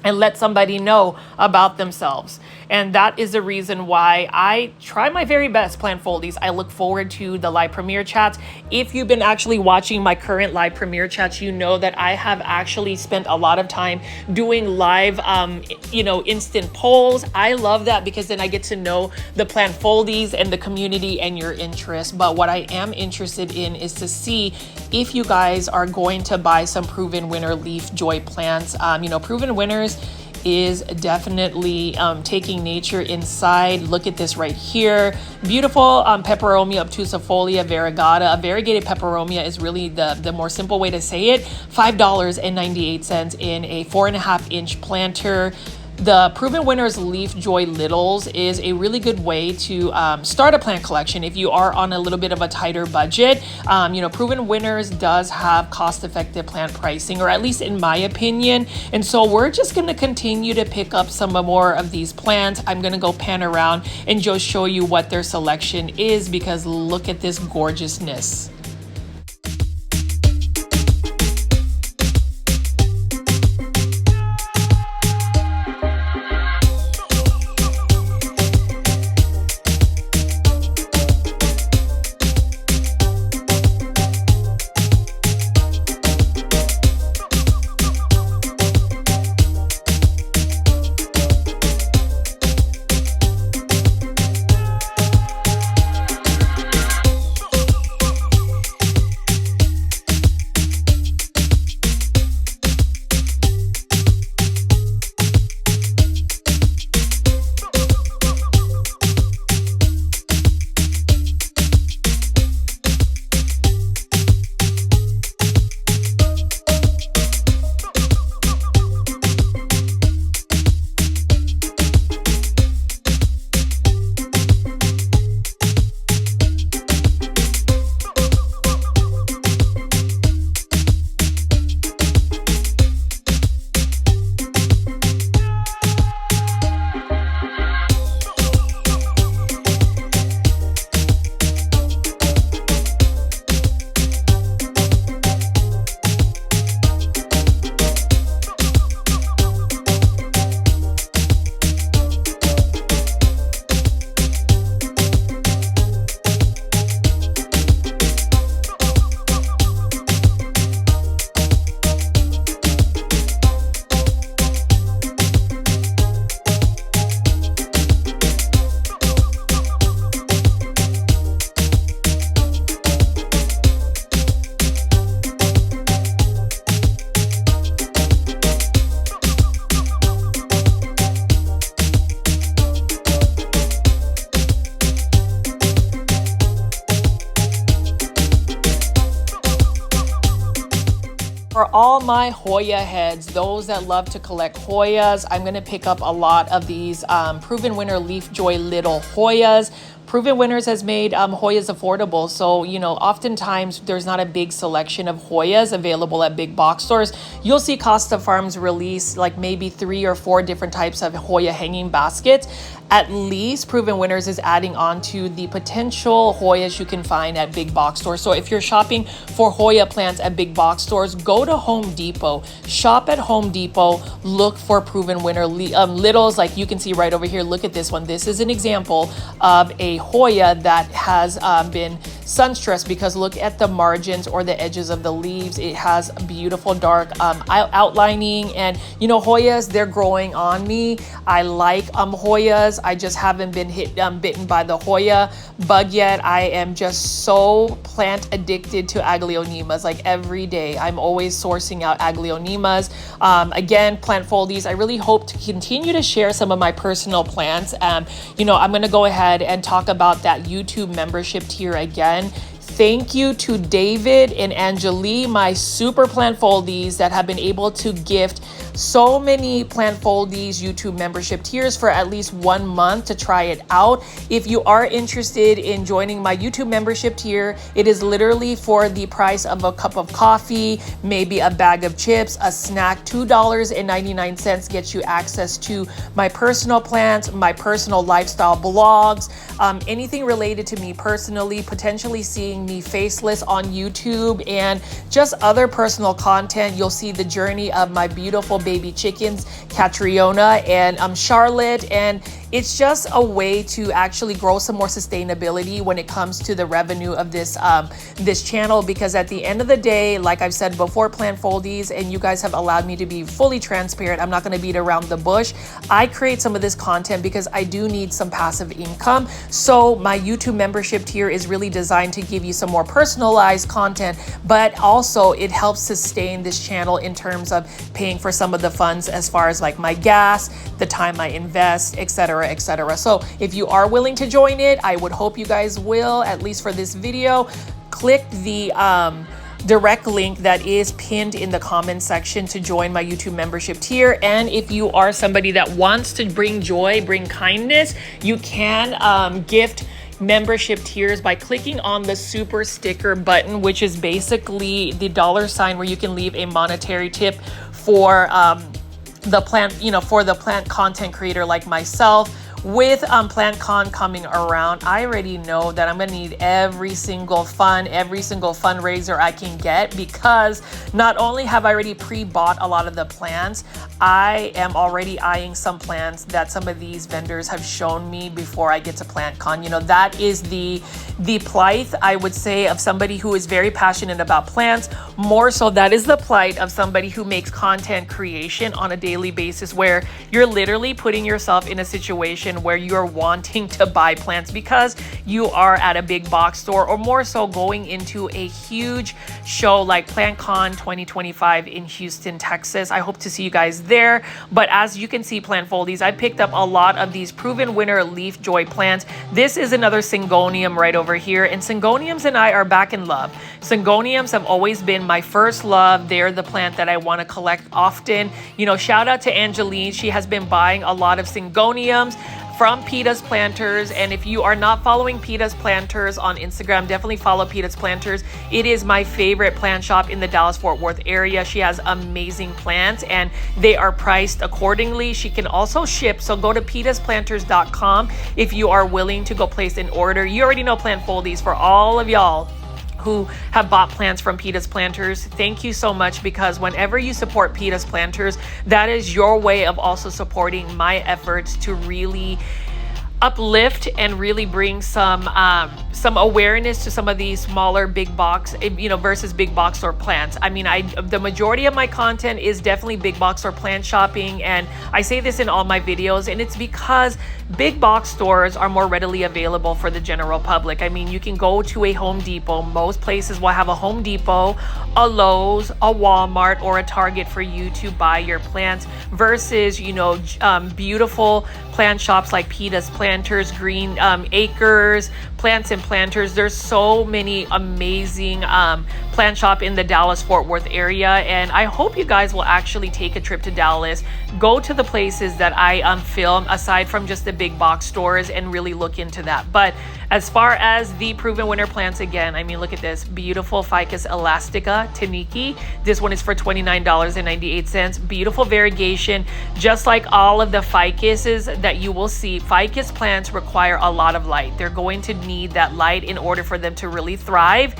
and let somebody know about themselves. And that is the reason why I try my very best, plant foldies. I look forward to the live premiere chats. If you've been actually watching my current live premiere chats, you know that I have actually spent a lot of time doing live, instant polls. I love that because then I get to know the plant foldies and the community and your interest. But what I am interested in is to see if you guys are going to buy some Proven Winner Leafjoy plants. Proven Winners is definitely taking nature inside. Look at this right here. Beautiful peperomia obtusifolia variegata. A variegated peperomia is really the more simple way to say it. $5.98 in a 4.5-inch planter. The Proven Winners Leafjoy Littles is a really good way to start a plant collection if you are on a little bit of a tighter budget. Proven Winners does have cost-effective plant pricing, or at least in my opinion. And so we're just going to continue to pick up some more of these plants. I'm going to go pan around and just show you what their selection is because look at this gorgeousness. for all my Hoya heads, those that love to collect Hoyas, I'm going to pick up a lot of these Proven Winner Leafjoy little Hoyas. Proven Winners has made Hoyas affordable. So, you know, oftentimes there's not a big selection of Hoyas available at big box stores. You'll see Costa Farms release like maybe 3 or 4 different types of Hoya hanging baskets. At least Proven Winners is adding on to the potential Hoyas you can find at big box stores. So if you're shopping for Hoya plants at big box stores, go to Home Depot. Shop at Home Depot. Look for Proven Winner littles, like you can see right over here. Look at this one. This is an example of a Hoya that has been sun stressed, because look at the margins or the edges of the leaves. It has beautiful dark outlining, and you know, Hoyas, they're growing on me. I like Hoyas. I just haven't been bitten by the Hoya bug yet. I am just so plant addicted to Aglonemas. Like every day I'm always sourcing out Aglonemas. Again, plant foldies, I really hope to continue to share some of my personal plants. You know, I'm going to go ahead and talk about that YouTube membership tier again. Thank you to David and Angelique, my super plant foldies that have been able to gift so many plant foldies YouTube membership tiers for at least 1 month to try it out. If you are interested in joining my YouTube membership tier, it is literally for the price of a cup of coffee, maybe a bag of chips, a snack. $2.99 gets you access to my personal plants, my personal lifestyle blogs, anything related to me personally, potentially seeing me faceless on YouTube, and just other personal content. You'll see the journey of my beautiful baby chickens, Catriona and Charlotte, and it's just a way to actually grow some more sustainability when it comes to the revenue of this this channel, because at the end of the day, like I've said before, plant foldies, and you guys have allowed me to be fully transparent, I'm not going to beat around the bush. I create some of this content because I do need some passive income. So my YouTube membership tier is really designed to give you some more personalized content, but also it helps sustain this channel in terms of paying for some of the funds as far as like my gas, the time I invest, etc, etc. So if you are willing to join it, I would hope you guys will, at least for this video. Click the direct link that is pinned in the comment section to join my YouTube membership tier. And if you are somebody that wants to bring joy, bring kindness, you can gift membership tiers by clicking on the super sticker button, which is basically the $ where you can leave a monetary tip for the plant, you know, for the plant content creator like myself. With PlantCon coming around, I already know that I'm gonna need every single fundraiser I can get, because not only have I already pre-bought a lot of the plants, I am already eyeing some plants that some of these vendors have shown me before I get to PlantCon. You know, that is the plight, I would say, of somebody who is very passionate about plants. More so, that is the plight of somebody who makes content creation on a daily basis, where you're literally putting yourself in a situation where you're wanting to buy plants because you are at a big box store, or more so going into a huge show like PlantCon 2025 in Houston, Texas. I hope to see you guys there. But as you can see, plant foldies, I picked up a lot of these Proven Winner Leafjoy plants. This is another Syngonium right over here, and Syngoniums and I are back in love. Syngoniums have always been my first love. They're the plant that I want to collect often. You know, shout out to Angeline. She has been buying a lot of Syngoniums from Peta's Planters. And if you are not following Peta's Planters on Instagram, definitely follow Peta's Planters. It is my favorite plant shop in the Dallas-Fort Worth area. She has amazing plants and they are priced accordingly. She can also ship, so go to petasplanters.com if you are willing to go place an order. You already know plant foldies. For all of y'all who have bought plants from Peta's Planters, thank you so much, because whenever you support Peta's Planters, that is your way of also supporting my efforts to really uplift and really bring some awareness to some of these smaller big box, you know, versus big box store plants. I mean, the majority of my content is definitely big box store plant shopping, and I say this in all my videos, and it's because big box stores are more readily available for the general public. I mean, you can go to a Home Depot. Most places will have a Home Depot, a Lowe's, a Walmart, or a Target for you to buy your plants, versus, you know, beautiful plant shops like Peta's Planters, Green Acres, Plants and Planters. There's so many amazing plant shop in the Dallas-Fort Worth area, and I hope you guys will actually take a trip to Dallas, go to the places that I film aside from just the big box stores, and really look into that. But as far as the Proven Winner plants, again, I mean, look at this beautiful Ficus elastica Taniki. This one is for $29.98. Beautiful variegation, just like all of the ficuses that you will see. Ficus plants require a lot of light. They're going to need that light in order for them to really thrive.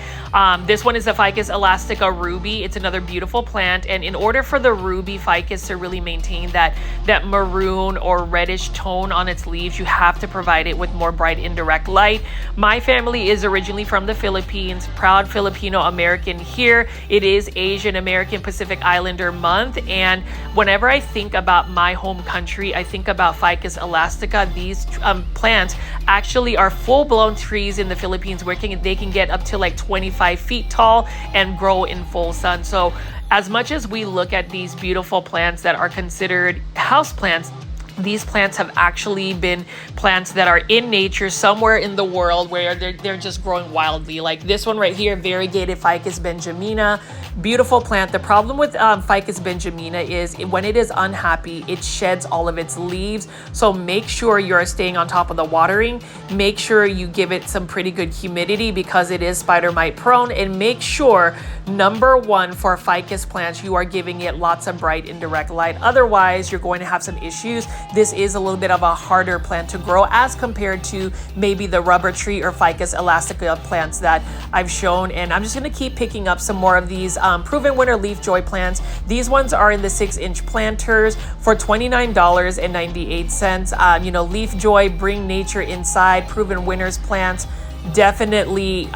This one is the Ficus elastica ruby. It's another beautiful plant, and in order for the ruby ficus to really maintain that maroon or reddish tone on its leaves, you have to provide it with more bright indirect light. My family is originally from the Philippines, proud Filipino American here. It is Asian American Pacific Islander month, and whenever I think about my home country, I think about Ficus elastica. These plants actually are full-blown trees in the Philippines where they can get up to like 25 feet tall and grow in full sun. So as much as we look at these beautiful plants that are considered house plants, these plants have actually been plants that are in nature somewhere in the world where they're just growing wildly. Like this one right here, variegated Ficus benjamina, beautiful plant. The problem with Ficus benjamina is when it is unhappy, it sheds all of its leaves. So make sure you're staying on top of the watering. Make sure you give it some pretty good humidity because it is spider mite prone, and make sure, number one, for Ficus plants, you are giving it lots of bright indirect light. Otherwise, you're going to have some issues. This is a little bit of a harder plant to grow as compared to maybe the rubber tree or Ficus elastica plants that I've shown. And I'm just going to keep picking up some more of these Proven Winner Leafjoy plants. These ones are in the 6-inch planters for $29.98. You know, Leafjoy, bring nature inside. Proven Winners plants. Definitely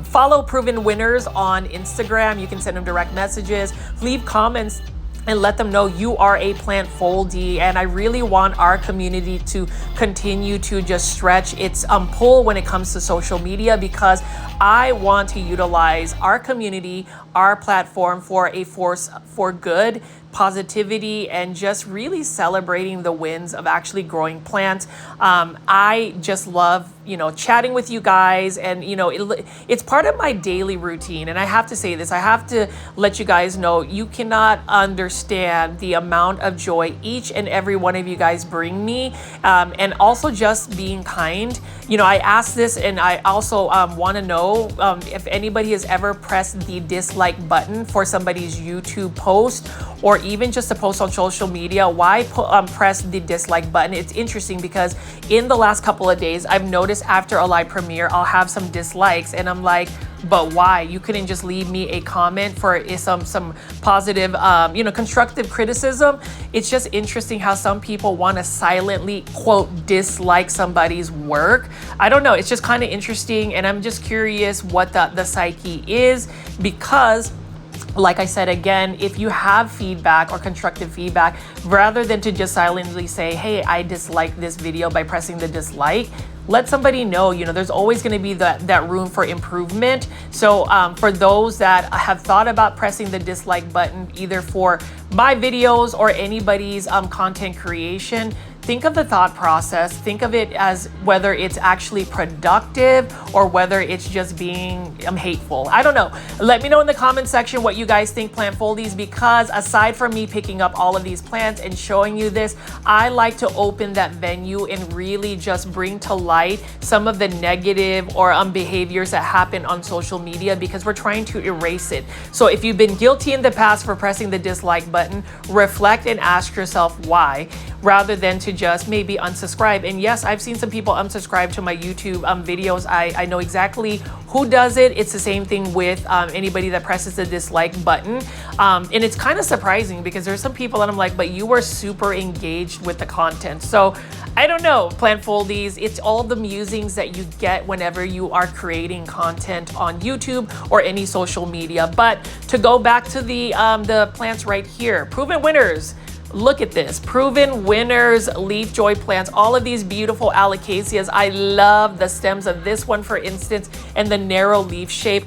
follow Proven Winners on Instagram. You can send them direct messages, leave comments, and let them know you are a plant foldie. And I really want our community to continue to just stretch its pull when it comes to social media, because I want to utilize our community, our platform for a force for good, positivity, and just really celebrating the wins of actually growing plants. I just love, you know, chatting with you guys, and you know, it's part of my daily routine. And I have to say this, I have to let you guys know, you cannot understand the amount of joy each and every one of you guys bring me, and also just being kind. You know, I asked this, and I also want to know if anybody has ever pressed the dislike button for somebody's YouTube post, or even just a post on social media. Why press the dislike button? It's interesting because in the last couple of days, I've noticed after a live premiere, I'll have some dislikes, and I'm like, but why? You couldn't just leave me a comment for some positive, you know, constructive criticism. It's just interesting how some people want to silently, quote, dislike somebody's work. I don't know. It's just kind of interesting, and I'm just curious what the psyche is, because like I said, again, if you have feedback or constructive feedback, rather than to just silently say, hey, I dislike this video by pressing the dislike, let somebody know. You know, there's always going to be that room for improvement. So for those that have thought about pressing the dislike button, either for my videos or anybody's content creation, think of the thought process. Think of it as whether it's actually productive or whether it's just being hateful. I don't know. Let me know in the comment section what you guys think, plant foldies, because aside from me picking up all of these plants and showing you this, I like to open that venue and really just bring to light some of the negative or behaviors that happen on social media, because we're trying to erase it. So if you've been guilty in the past for pressing the dislike button, reflect and ask yourself why, rather than to just maybe unsubscribe. And yes, I've seen some people unsubscribe to my YouTube videos. I know exactly who does it. It's the same thing with anybody that presses the dislike button. And it's kind of surprising because there's some people that I'm like, but you were super engaged with the content. So I don't know, plant foldies, it's all the musings that you get whenever you are creating content on YouTube or any social media. But to go back to the plants right here, Proven Winners. Look at this, Proven Winners Leafjoy plants, all of these beautiful alocasias. I love the stems of this one, for instance, and the narrow leaf shape.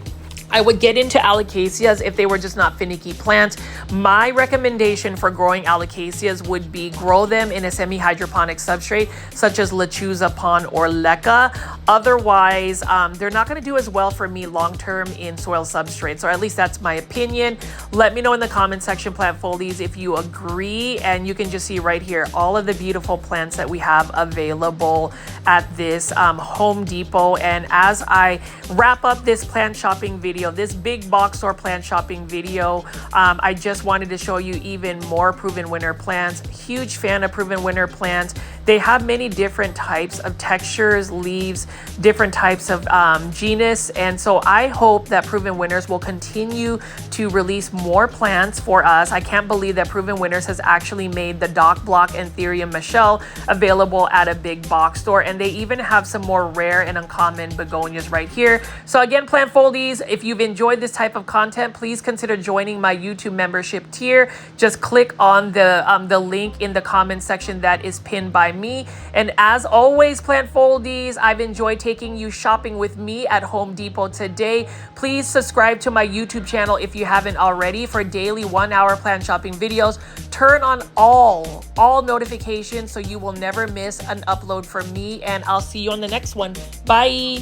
I would get into alocasias if they were just not finicky plants. My recommendation for growing alocasias would be grow them in a semi-hydroponic substrate such as lechuza pon or leca. Otherwise, they're not going to do as well for me long-term in soil substrates, or at least that's my opinion. Let me know in the comment section, plant foldies, if you agree. And you can just see right here all of the beautiful plants that we have available at this Home Depot. And as I wrap up this plant shopping video, this big box store plant shopping video, I just wanted to show you even more Proven Winner plants. Huge fan of Proven Winner plants. They have many different types of textures, leaves, different types of genus. And so I hope that Proven Winners will continue to release more plants for us. I can't believe that Proven Winners has actually made the Dock Block and Therium Michelle available at a big box store. And they even have some more rare and uncommon begonias right here. So again, plant foldies, if you've enjoyed this type of content, please consider joining my YouTube membership tier. Just click on the link in the comment section that is pinned by me. And as always, plant foldies, I've enjoyed taking you shopping with me at Home Depot today. Please subscribe to my YouTube channel if you haven't already for daily 1-hour plant shopping videos. Turn on all notifications so you will never miss an upload from me, and I'll see you on the next one. Bye.